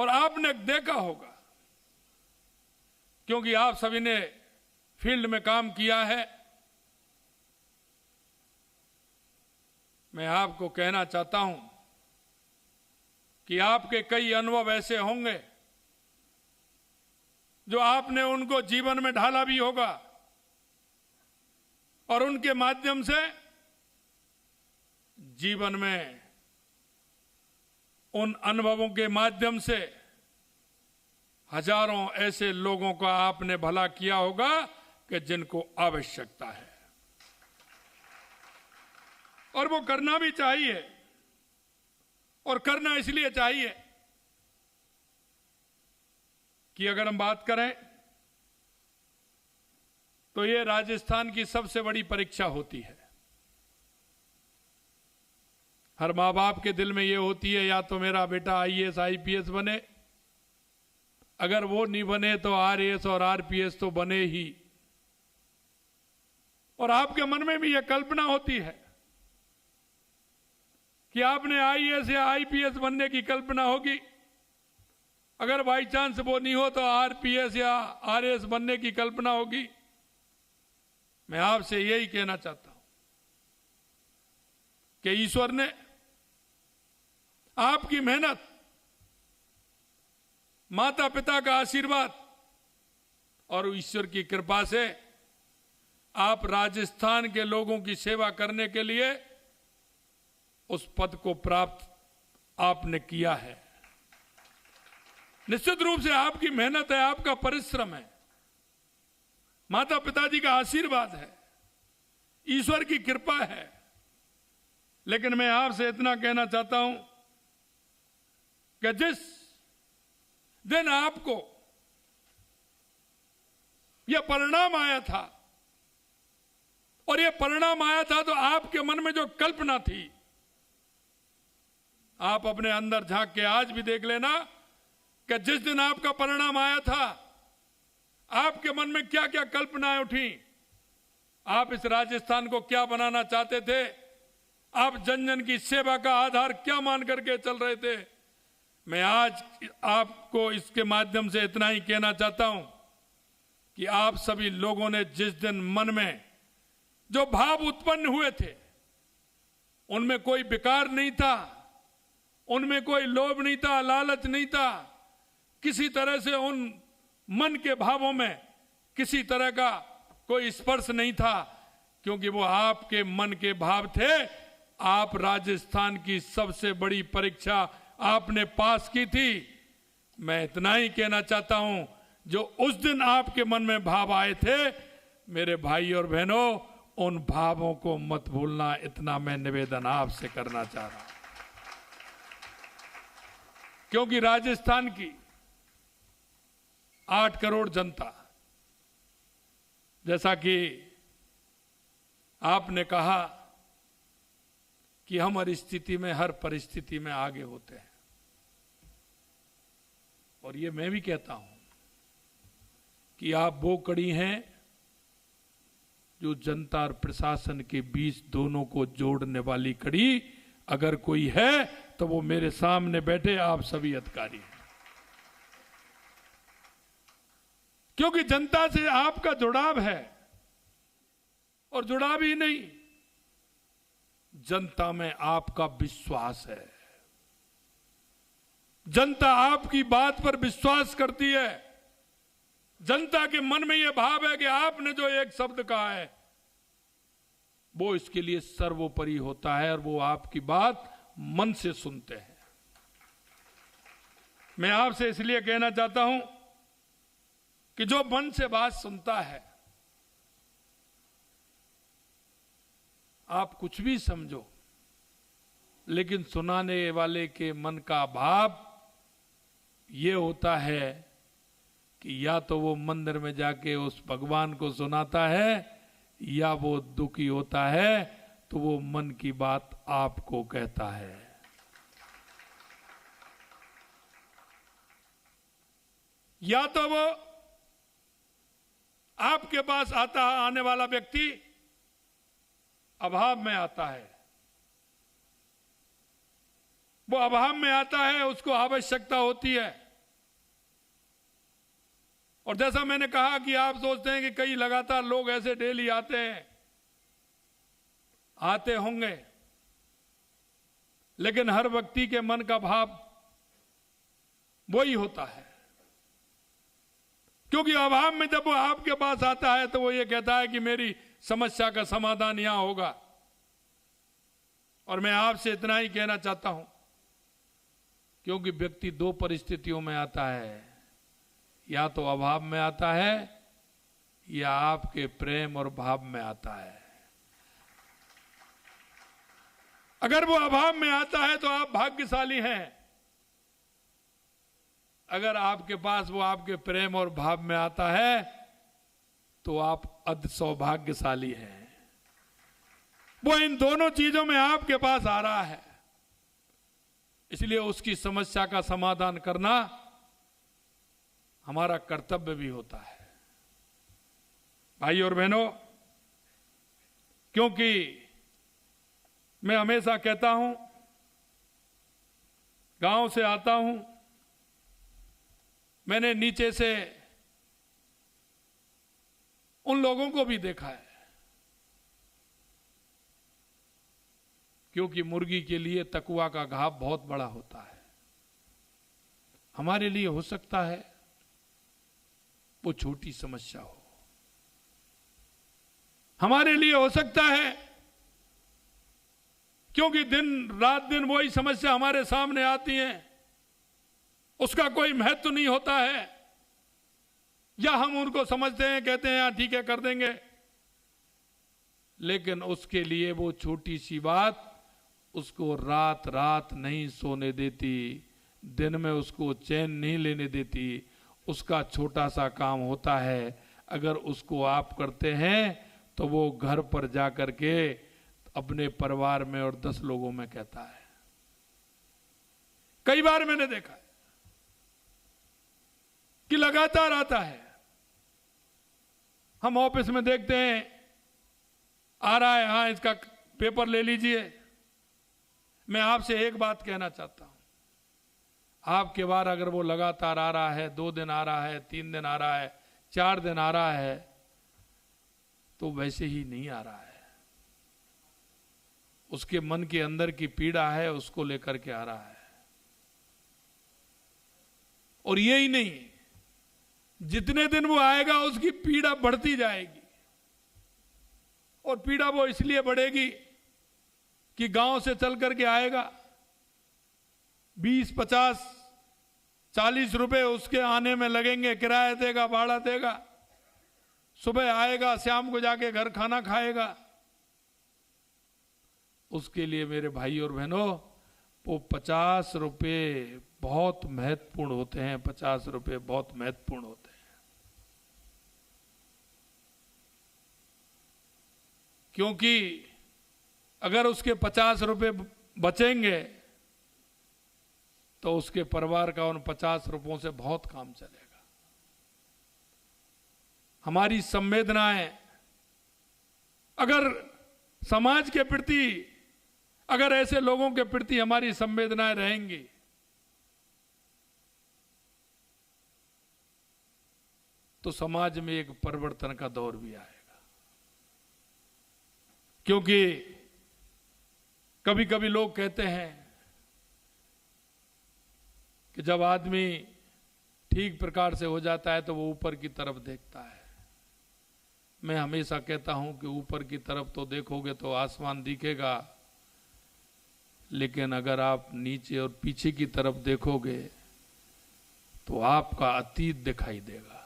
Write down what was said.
और आपने देखा होगा, क्योंकि आप सभी ने फील्ड में काम किया है। मैं आपको कहना चाहता हूं कि आपके कई अनुभव ऐसे होंगे जो आपने उनको जीवन में ढाला भी होगा और उनके माध्यम से जीवन में उन अनुभवों के माध्यम से हजारों ऐसे लोगों का आपने भला किया होगा कि जिनको आवश्यकता है, और वो करना भी चाहिए। और करना इसलिए चाहिए कि अगर हम बात करें तो ये राजस्थान की सबसे बड़ी परीक्षा होती है। हर मां बाप के दिल में ये होती है, या तो मेरा बेटा आईएएस आईपीएस बने, अगर वो नहीं बने तो आरएएस और आरपीएस तो बने ही। और आपके मन में भी ये कल्पना होती है कि आपने आईएएस या आईपीएस बनने की कल्पना होगी, अगर बाई चांस वो नहीं हो तो आरपीएस या आरएएस बनने की कल्पना होगी। मैं आपसे यही कहना चाहता हूं कि ईश्वर ने आपकी मेहनत, माता पिता का आशीर्वाद और ईश्वर की कृपा से आप राजस्थान के लोगों की सेवा करने के लिए उस पद को प्राप्त आपने किया है। निश्चित रूप से आपकी मेहनत है, आपका परिश्रम है, माता पिताजी का आशीर्वाद है, ईश्वर की कृपा है। लेकिन मैं आपसे इतना कहना चाहता हूं कि जिस दिन आपको यह परिणाम आया था, और यह परिणाम आया था तो आपके मन में जो कल्पना थी, आप अपने अंदर झांक के आज भी देख लेना कि जिस दिन आपका परिणाम आया था, आपके मन में क्या क्या कल्पनाएं उठी, आप इस राजस्थान को क्या बनाना चाहते थे, आप जन जन की सेवा का आधार क्या मान करके चल रहे थे। मैं आज आपको इसके माध्यम से इतना ही कहना चाहता हूं कि आप सभी लोगों ने जिस दिन मन में जो भाव उत्पन्न हुए थे, उनमें कोई विकार नहीं था, उनमें कोई लोभ नहीं था, लालच नहीं था, किसी तरह से उन मन के भावों में किसी तरह का कोई स्पर्श नहीं था, क्योंकि वो आपके मन के भाव थे। आप राजस्थान की सबसे बड़ी परीक्षा आपने पास की थी। मैं इतना ही कहना चाहता हूं, जो उस दिन आपके मन में भाव आए थे, मेरे भाई और बहनों, उन भावों को मत भूलना, इतना मैं निवेदन आपसे करना चाह रहा हूं। क्योंकि राजस्थान की 8 करोड़ जनता, जैसा कि आपने कहा कि हम हर स्थिति में, हर परिस्थिति में आगे होते हैं, और ये मैं भी कहता हूं कि आप वो कड़ी हैं जो जनता और प्रशासन के बीच दोनों को जोड़ने वाली कड़ी अगर कोई है तो वो मेरे सामने बैठे आप सभी अधिकारी हैं। क्योंकि जनता से आपका जुड़ाव है, और जुड़ाव ही नहीं, जनता में आपका विश्वास है। जनता आपकी बात पर विश्वास करती है। जनता के मन में यह भाव है कि आपने जो एक शब्द कहा है वो इसके लिए सर्वोपरि होता है, और वो आपकी बात मन से सुनते हैं। मैं आपसे इसलिए कहना चाहता हूं कि जो मन से बात सुनता है, आप कुछ भी समझो, लेकिन सुनाने वाले के मन का भाव ये होता है कि या तो वो मंदिर में जाके उस भगवान को सुनाता है, या वो दुखी होता है तो वो मन की बात आपको कहता है। या तो वो आपके पास आने वाला व्यक्ति अभाव में आता है, वो अभाव में आता है, उसको आवश्यकता होती है, और जैसा मैंने कहा कि आप सोचते हैं कि कई लगातार लोग ऐसे डेली आते हैं, आते होंगे, लेकिन हर व्यक्ति के मन का भाव वही होता है। क्योंकि अभाव में जब वो आपके पास आता है तो वो ये कहता है कि मेरी समस्या का समाधान यहां होगा। और मैं आपसे इतना ही कहना चाहता हूं, क्योंकि व्यक्ति दो परिस्थितियों में आता है, या तो अभाव में आता है या आपके प्रेम और भाव में आता है। अगर वो अभाव में आता है तो आप भाग्यशाली हैं। अगर आपके पास वो आपके प्रेम और भाव में आता है तो आप अति सौभाग्यशाली हैं। वो इन दोनों चीजों में आपके पास आ रहा है, इसलिए उसकी समस्या का समाधान करना हमारा कर्तव्य भी होता है, भाई और बहनों। क्योंकि मैं हमेशा कहता हूं, गांव से आता हूं, मैंने नीचे से उन लोगों को भी देखा है, क्योंकि मुर्गी के लिए तकुआ का घाव बहुत बड़ा होता है। हमारे लिए हो सकता है वो छोटी समस्या हो, हमारे लिए हो सकता है क्योंकि दिन रात दिन वही समस्या हमारे सामने आती है, उसका कोई महत्व नहीं होता है, या हम उनको समझते हैं, कहते हैं हाँ ठीक है कर देंगे। लेकिन उसके लिए वो छोटी सी बात उसको रात रात नहीं सोने देती, दिन में उसको चैन नहीं लेने देती। उसका छोटा सा काम होता है, अगर उसको आप करते हैं तो वो घर पर जाकर के अपने परिवार में और 10 लोगों में कहता है। कई बार मैंने देखा है कि लगातार आता है, हम ऑफिस में देखते हैं आ रहा है, हाँ इसका पेपर ले लीजिए। मैं आपसे एक बात कहना चाहता हूं, आपके बार अगर वो लगातार आ रहा है, 2 दिन आ रहा है, 3 दिन आ रहा है, 4 दिन आ रहा है, तो वैसे ही नहीं आ रहा है। उसके मन के अंदर की पीड़ा है, उसको लेकर के आ रहा है। और यही नहीं, जितने दिन वो आएगा उसकी पीड़ा बढ़ती जाएगी। और पीड़ा वो इसलिए बढ़ेगी कि गांव से चल करके आएगा, 20, 50, 40 रुपए उसके आने में लगेंगे, किराया देगा, भाड़ा देगा, सुबह आएगा, शाम को जाके घर खाना खाएगा। उसके लिए मेरे भाई और बहनों, वो 50 रुपए बहुत महत्वपूर्ण होते हैं, 50 रुपए बहुत महत्वपूर्ण होते हैं। क्योंकि अगर उसके 50 रुपए बचेंगे तो उसके परिवार का उन 50 रुपयों से बहुत काम चलेगा। हमारी संवेदनाएं अगर समाज के प्रति, अगर ऐसे लोगों के प्रति हमारी संवेदनाएं रहेंगी, तो समाज में एक परिवर्तन का दौर भी आएगा। क्योंकि कभी कभी लोग कहते हैं कि जब आदमी ठीक प्रकार से हो जाता है तो वो ऊपर की तरफ देखता है। मैं हमेशा कहता हूं कि ऊपर की तरफ तो देखोगे तो आसमान दिखेगा, लेकिन अगर आप नीचे और पीछे की तरफ देखोगे तो आपका अतीत दिखाई देगा।